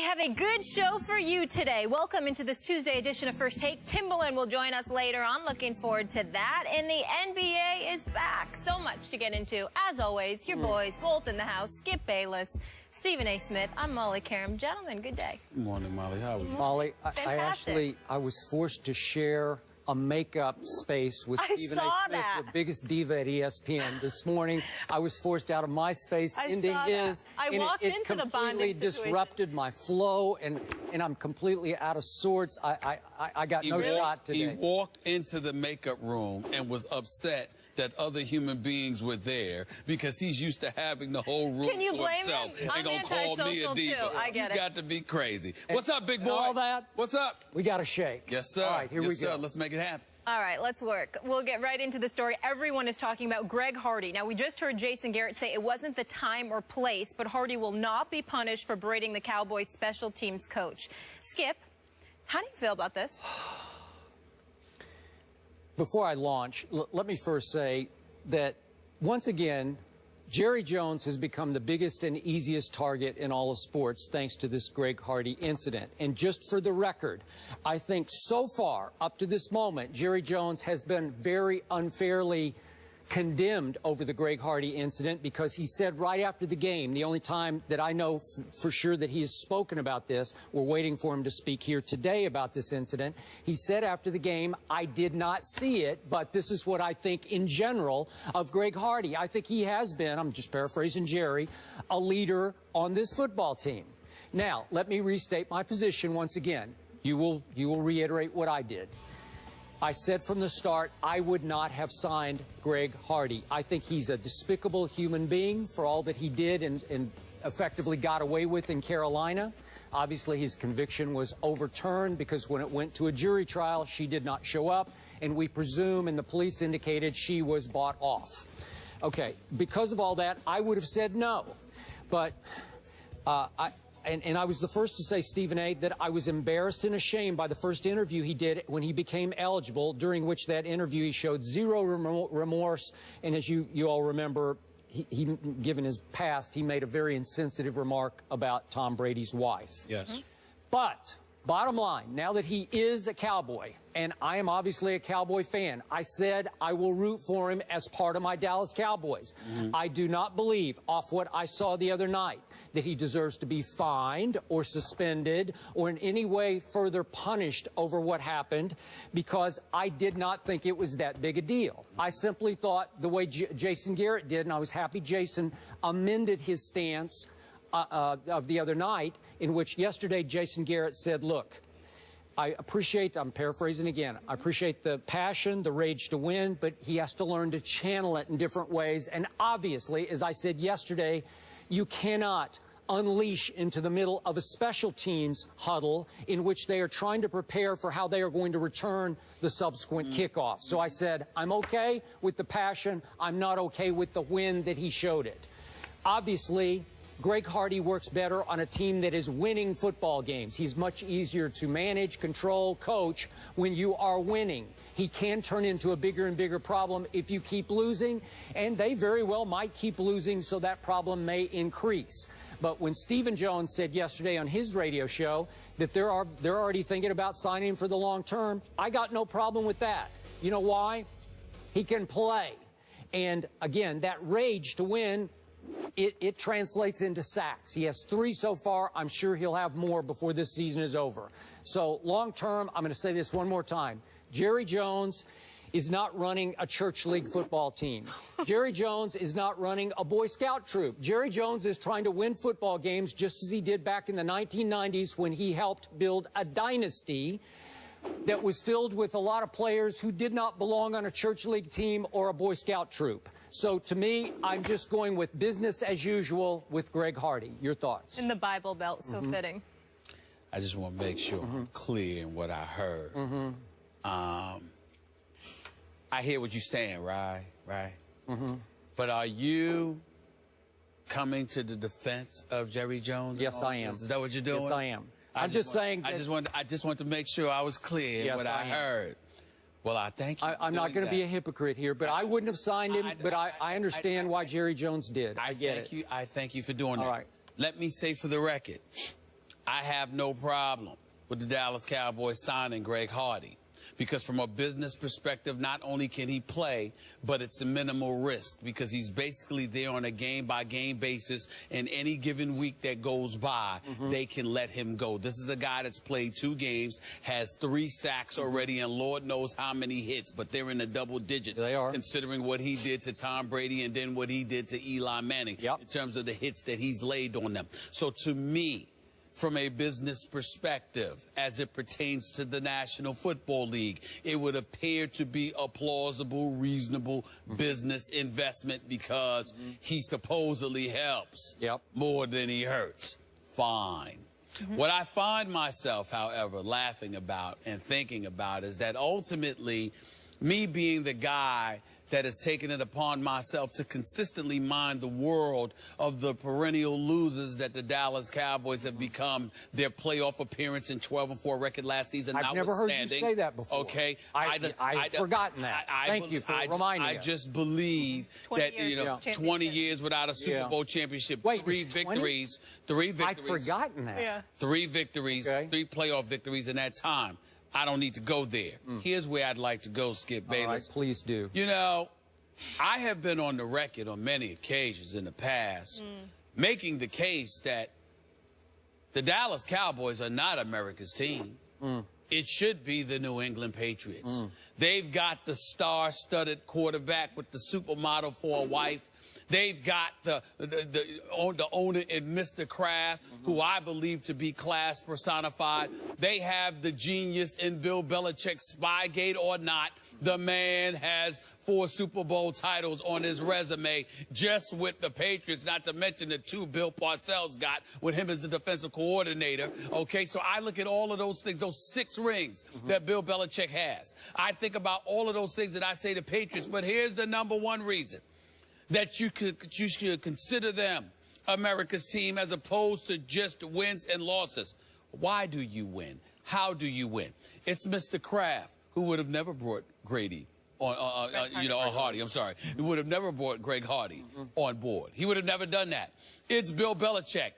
have a good show for you today. Welcome into this Tuesday edition of First Take. Timbaland will join us later on. Looking forward to that. And the NBA is back. So much to get into. As always, your boys, both in the house. Skip Bayless, Stephen A. Smith. I'm Molly Karam. Gentlemen, good day. Good morning, Molly. How are you? Molly, I was forced to share a makeup space with Stephen A. Smith, the biggest diva at ESPN. This morning, I was forced out of my space into his. I walked into the bonding situation. It completely disrupted my flow, and I'm completely out of sorts. I got no shot today. He walked into the makeup room and was upset that other human beings were there because he's used to having the whole room to himself. Him? They're going to call me a diva. I get it. You got to be crazy. What's up, big boy? All that? What's up? We got to shake. Yes, sir. All right, here we go. Let's make it happen. All right, let's work. We'll get right into the story. Everyone is talking about Greg Hardy. Now, we just heard Jason Garrett say it wasn't the time or place, but Hardy will not be punished for berating the Cowboys special teams coach. Skip, how do you feel about this? Before I launch, let me first say that, once again, Jerry Jones has become the biggest and easiest target in all of sports thanks to this Greg Hardy incident. And just for the record, I think so far, up to this moment, Jerry Jones has been very unfairly condemned over the Greg Hardy incident because he said right after the game, the only time that I know for sure that he has spoken about this, we're waiting for him to speak here today about this incident, he said after the game, I did not see it, but this is what I think in general of Greg Hardy. I think he has been, I'm just paraphrasing Jerry, a leader on this football team. Now, let me restate my position once again. You will reiterate what I did. I said from the start I would not have signed Greg Hardy. I think he's a despicable human being for all that he did and effectively got away with in Carolina. Obviously, his conviction was overturned because when it went to a jury trial, she did not show up, and we presume, and the police indicated, she was bought off. Okay, because of all that, I would have said no. But And I was the first to say, Stephen A., that I was embarrassed and ashamed by the first interview he did when he became eligible, during which that interview he showed zero remorse. And as you all remember, given his past, he made a very insensitive remark about Tom Brady's wife. Yes. But bottom line, now that he is a Cowboy, and I am obviously a Cowboy fan, I said I will root for him as part of my Dallas Cowboys. I do not believe, off what I saw the other night, that he deserves to be fined or suspended or in any way further punished over what happened, because I did not think it was that big a deal. I simply thought the way Jason Garrett did, and I was happy Jason amended his stance of the other night, in which yesterday Jason Garrett said, look, I appreciate, I'm paraphrasing again, I appreciate the passion, the rage to win, but he has to learn to channel it in different ways. And obviously, as I said yesterday, you cannot unleash into the middle of a special teams huddle in which they are trying to prepare for how they are going to return the subsequent kickoff. So I said, I'm okay with the passion. I'm not okay with the win that he showed it. Obviously, Greg Hardy works better on a team that is winning football games. He's much easier to manage, control, coach when you are winning. He can turn into a bigger and bigger problem if you keep losing, and they very well might keep losing, so that problem may increase. But when Stephen Jones said yesterday on his radio show that they're already thinking about signing him for the long term, I got no problem with that. You know why? He can play. And again, that rage to win, it translates into sacks. He has 3 so far. I'm sure he'll have more before this season is over. So long term, I'm going to say this one more time. Jerry Jones is not running a church league football team. Jerry Jones is not running a Boy Scout troop. Jerry Jones is trying to win football games just as he did back in the 1990s when he helped build a dynasty that was filled with a lot of players who did not belong on a church league team or a Boy Scout troop. So to me, I'm just going with business as usual with Greg Hardy. Your thoughts? In the Bible Belt, so fitting. I just want to make sure I'm clear in what I heard. I hear what you're saying, right? But are you coming to the defense of Jerry Jones? Yes, I am. Is that what you're doing? Yes, I am. I'm just saying. I just want to make sure I was clear in what I heard. Well, I thank you. I'm not going to be a hypocrite here, but I wouldn't have signed him, but I understand why Jerry Jones did. I get it. I thank you for doing that. All right. Let me say for the record, I have no problem with the Dallas Cowboys signing Greg Hardy. Because from a business perspective, not only can he play, but it's a minimal risk because he's basically there on a game-by-game basis, and any given week that goes by, they can let him go. This is a guy that's played 2 games, has 3 sacks already, and Lord knows how many hits, but they're in the double digits. They are. Considering what he did to Tom Brady and then what he did to Eli Manning in terms of the hits that he's laid on them. So to me, from a business perspective, as it pertains to the National Football League, it would appear to be a plausible, reasonable business investment because he supposedly helps more than he hurts. Fine. What I find myself, however, laughing about and thinking about is that ultimately, me being the guy that has taken it upon myself to consistently mind the world of the perennial losers that the Dallas Cowboys have become, their playoff appearance and 12-4 record last season. I've never heard you say that before. Okay, I've forgotten that. Thank you for reminding me. I just believe that 20 years without a Super Bowl championship, Wait, 3 victories, 3 victories. I'd forgotten that. 3 victories, 3 playoff victories in that time. I don't need to go there. Here's where I'd like to go, Skip Bayless. All right, please do. You know, I have been on the record on many occasions in the past making the case that the Dallas Cowboys are not America's team. It should be the New England Patriots. They've got the star-studded quarterback with the supermodel for a wife. They've got the owner in Mr. Kraft, who I believe to be class personified. They have the genius in Bill Belichick. Spygate or not, the man has 4 Super Bowl titles on his resume just with the Patriots, not to mention the 2 Bill Parcells got with him as the defensive coordinator. Okay, so I look at all of those things, those 6 rings that Bill Belichick has. I think about all of those things that I say to Patriots, but here's the #1 reason that you should consider them America's team as opposed to just wins and losses. Why do you win? How do you win? It's Mr. Kraft, who would have never brought Grady on Hardy. I'm sorry. He would have never brought Greg Hardy on board. He would have never done that. It's Bill Belichick,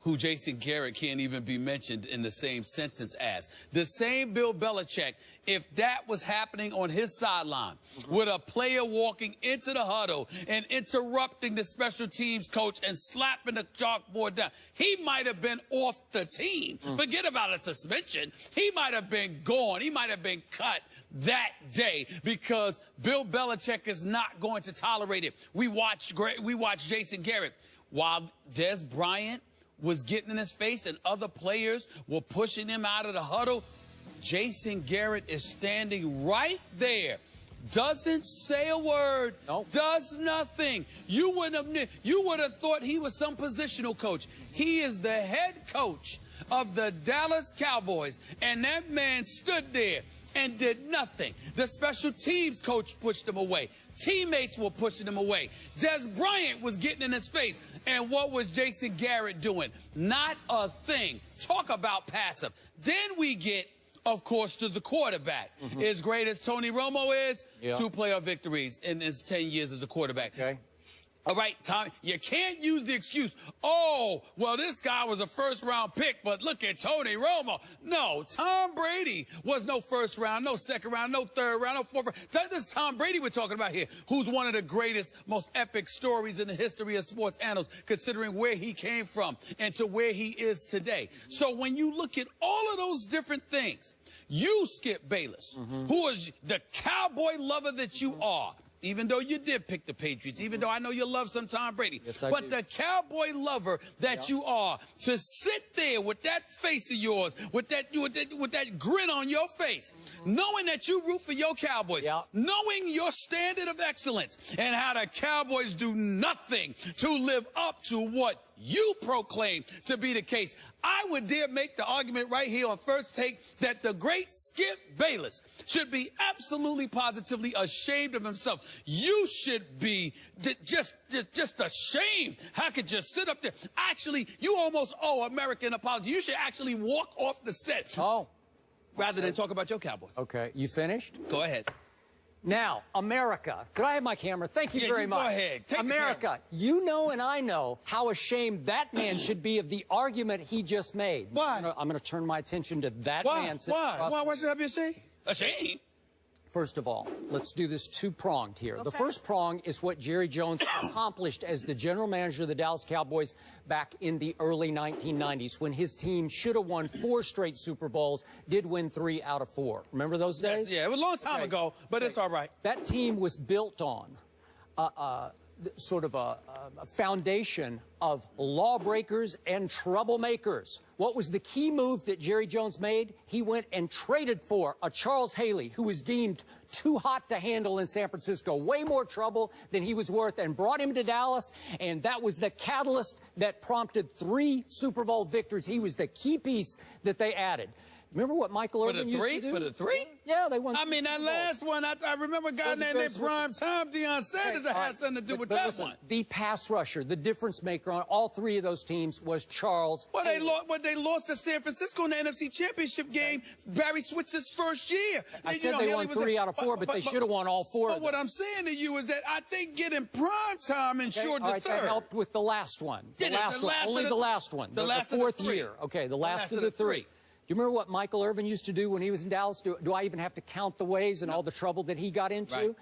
who Jason Garrett can't even be mentioned in the same sentence as. The same Bill Belichick, if that was happening on his sideline, with a player walking into the huddle and interrupting the special teams coach and slapping the chalkboard down, he might have been off the team. Forget about a suspension. He might have been gone. He might have been cut that day because Bill Belichick is not going to tolerate it. We watched Jason Garrett while Des Bryant was getting in his face and other players were pushing him out of the huddle. Jason Garrett is standing right there, doesn't say a word, does nothing. You would have thought he was some positional coach. He is the head coach of the Dallas Cowboys, and that man stood there and did nothing. The special teams coach pushed him away. Teammates were pushing him away. Des Bryant was getting in his face. And what was Jason Garrett doing? Not a thing. Talk about passive. Then we get, of course, to the quarterback. As great as Tony Romo is, 2 playoff victories in his 10 years as a quarterback. Okay. All right, Tom, you can't use the excuse, oh, well, this guy was a first-round pick, but look at Tony Romo. No, Tom Brady was no first round, no second round, no third round, no fourth round. This is Tom Brady we're talking about here, who's one of the greatest, most epic stories in the history of sports annals, considering where he came from and to where he is today. So when you look at all of those different things, you, Skip Bayless, who is the cowboy lover that you are, even though you did pick the Patriots, even though I know you love some Tom Brady. Yes, I but do. the cowboy lover that you are, to sit there with that face of yours, with that grin on your face, knowing that you root for your Cowboys, knowing your standard of excellence, and how the Cowboys do nothing to live up to what you proclaim to be the case. I would dare make the argument right here on First Take that the great Skip Bayless should be absolutely positively ashamed of himself. You should be just ashamed. How could you sit up there? Actually, you almost owe America an apology. You should actually walk off the set. Oh. Rather than talk about your Cowboys. Okay. You finished? Go ahead. Now, America, could I have my camera? Thank you very much. Go ahead. Take America, you know and I know how ashamed that man should be of the argument he just made. Why? I'm going to turn my attention to that man. Why should I be ashamed? Ashamed? First of all, let's do this two-pronged here. The first prong is what Jerry Jones accomplished as the general manager of the Dallas Cowboys back in the early 1990s when his team should have won 4 straight Super Bowls, did win 3 out of 4. Remember those days? Yes, yeah, it was a long time ago, but it's all right. That team was built on sort of a foundation of lawbreakers and troublemakers. What was the key move that Jerry Jones made? He went and traded for a Charles Haley, who was deemed too hot to handle in San Francisco, way more trouble than he was worth, and brought him to Dallas, and that was the catalyst that prompted 3 Super Bowl victories. He was the key piece that they added. Remember what Michael Irvin used to do? For the 3? Yeah, they won. I mean, that last one, I remember a guy named Prime Time, Deion Sanders, that had something to do with that listen, one. The pass rusher, the difference maker on all 3 of those teams was Charles. Well, they lost to San Francisco in the NFC Championship game. Barry Switzer's first year. I said they won 3 out of 4, but they should have won all 4. But what I'm saying to you is that I think getting Prime Time ensured the third. That helped with the last one. The last one. Only the last one. The 4th year. Okay, the last of the 3. Do you remember what Michael Irvin used to do when he was in Dallas? Do I even have to count the ways and all the trouble that he got into? Right.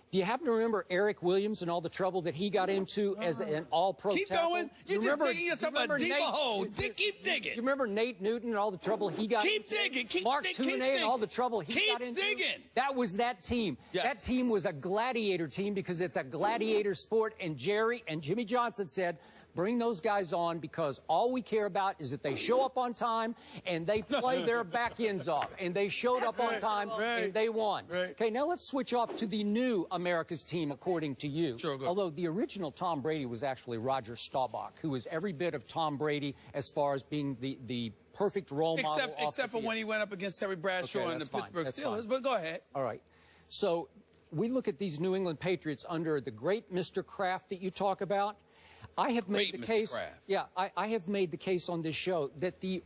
Do you happen to remember Eric Williams and all the trouble that he got into as an all-pro Keep tackle? going. You're just digging yourself a deeper hole. Keep digging. You remember Nate Newton and all the trouble he got into? Keep digging. Mark Tooney and all the trouble he got into? Keep digging. That was that team. Yes. That team was a gladiator team because it's a gladiator sport, and Jerry and Jimmy Johnson said, bring those guys on because all we care about is that they show up on time and they play their back ends off. And they showed up on time and they won. Right. Okay, now let's switch off to the new America's team, according to you. Sure, go. Although the original Tom Brady was actually Roger Staubach, who was every bit of Tom Brady as far as being the perfect role model. Except for when he went up against Terry Bradshaw and the Pittsburgh Steelers. But go ahead. All right. So we look at these New England Patriots under the great Mr. Kraft that you talk about. I have made the case. Yeah, I have made the case on this show that the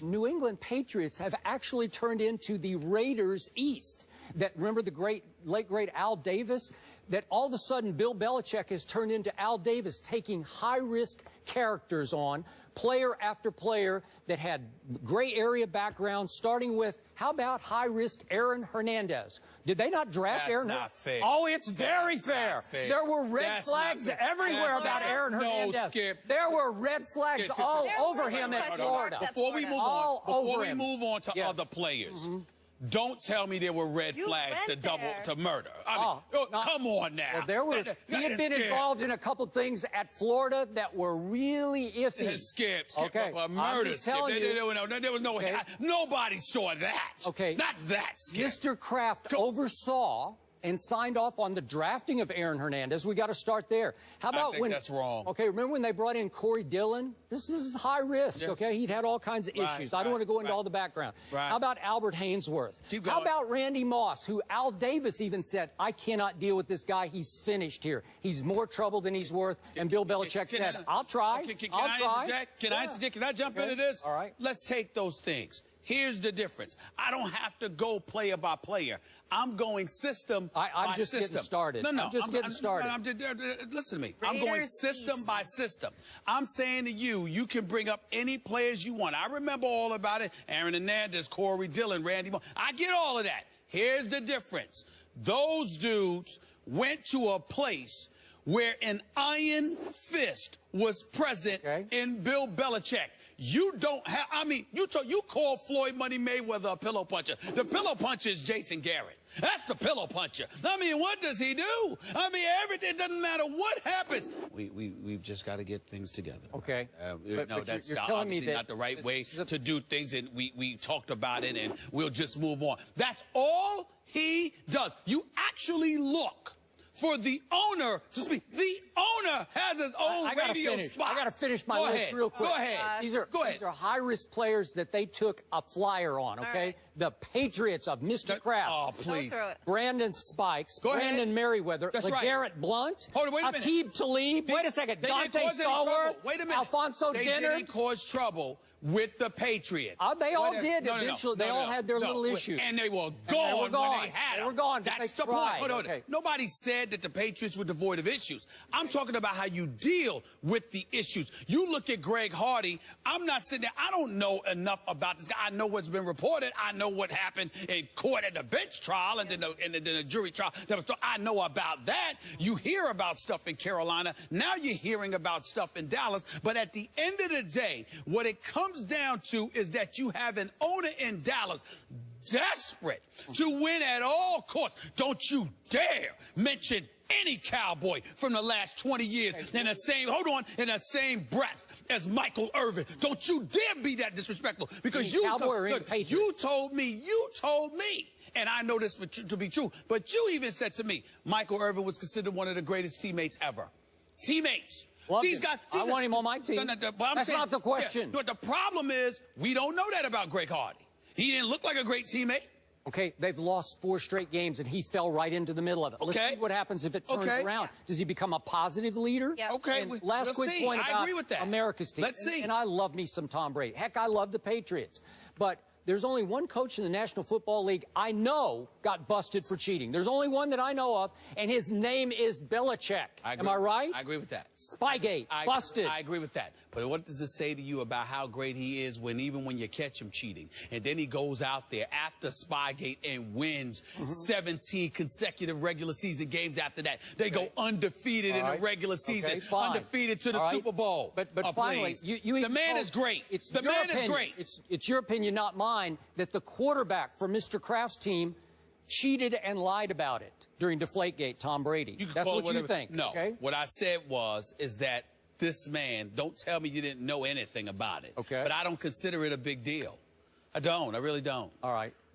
New England Patriots have actually turned into the Raiders East. That remember the late great Al Davis? That all of a sudden Bill Belichick has turned into Al Davis, taking high-risk characters on, player after player that had gray area background, starting with, how about high-risk Aaron Hernandez? Did they not draft Aaron? That's not fair. Oh, it's very fair. There were red flags everywhere about Aaron Hernandez. No, Skip. There were red flags all over him in Florida. Before we move on to other players, don't tell me there were red flags to murder. I mean, come on now. Well, he had been involved in a couple things at Florida that were really iffy. Skip. Okay. Murder. Skip. There was no. Nobody saw that. Okay. Not that. Skip. Mr. Kraft oversaw and signed off on the drafting of Aaron Hernandez. We got to start there. How about I think that's wrong. Okay, remember when they brought in Corey Dillon? This is high risk, okay? He'd had all kinds of issues. I don't want to go into all the background. How about Albert Hainsworth? How about Randy Moss, who Al Davis even said, I cannot deal with this guy. He's finished here. He's more trouble than he's worth. And Bill Belichick said, I'll try. I'll try. Can I jump into this? All right. Let's take those things. Here's the difference. I don't have to go player by player. I'm going system by system. I'm just getting started. No, I'm just getting started. Listen to me. I'm going system by system. I'm saying to you, you can bring up any players you want. I remember all about it. Aaron Hernandez, Corey Dillon, Randy Moss. I get all of that. Here's the difference. Those dudes went to a place where an iron fist was present in Bill Belichick. You don't have, I mean, you call Floyd Money Mayweather a pillow puncher. The pillow puncher is Jason Garrett. That's the pillow puncher. I mean, what does he do? I mean, everything, doesn't matter what happens. We've just got to get things together. Okay. No, that's obviously not the right way to do things, and we talked about it, and we'll just move on. That's all he does. You actually look for the owner to speak. The owner has his own radio spot. I got to finish my list real quick. Go ahead. These are high-risk players that they took a flyer on, okay? Right. The Patriots of Mr. Kraft. Oh, please. Brandon Spikes. Brandon Merriweather. LeGarrette Blunt. Hold on, wait a minute. Aqib Talib. Wait a second. Dante Stallworth. Wait a minute. Alfonso Dinner. They didn't cause trouble with the Patriots. They all did. Eventually, they all had their little issues. And they were gone when they had them. They were gone. That's the point. Hold on. Okay. Nobody said that the Patriots were devoid of issues. I'm talking about how you deal with the issues. You look at Greg Hardy. I'm not sitting there. I don't know enough about this guy. I know what's been reported. I know what happened in court at the bench trial and then the jury trial. I know about that. You hear about stuff in Carolina. Now you're hearing about stuff in Dallas. But at the end of the day, what it comes down to is that you have an owner in Dallas desperate to win at all costs. Don't you dare mention any Cowboy from the last 20 years in the same breath as Michael Irvin. Don't you dare be that disrespectful, because you told me, and I know this to be true, but you even said to me, Michael Irvin was considered one of the greatest teammates ever. Teammates. These guys. I want him on my team. That's not the question. But the problem is, we don't know that about Greg Hardy. He didn't look like a great teammate. Okay, they've lost 4 straight games, and he fell right into the middle of it. Let's see what happens if it turns around. Does he become a positive leader? Yep. Okay. And last quick point about America's team. Let's see. And I love me some Tom Brady. Heck, I love the Patriots. But there's only one coach in the National Football League I know got busted for cheating. There's only one that I know of, and his name is Belichick. Am I right? I agree with that. Spygate, busted. I agree with that. But what does it say to you about how great he is even when you catch him cheating? And then he goes out there after Spygate and wins 17 consecutive regular season games after that. They go undefeated in the regular season, undefeated to the Super Bowl. But finally, the man is great. The man is great. It's your opinion, not mine, that the quarterback for Mr. Kraft's team cheated and lied about it during Deflategate, Tom Brady. That's what you think. No. What I said is that this man, don't tell me you didn't know anything about it. Okay. But I don't consider it a big deal. I don't. I really don't. All right.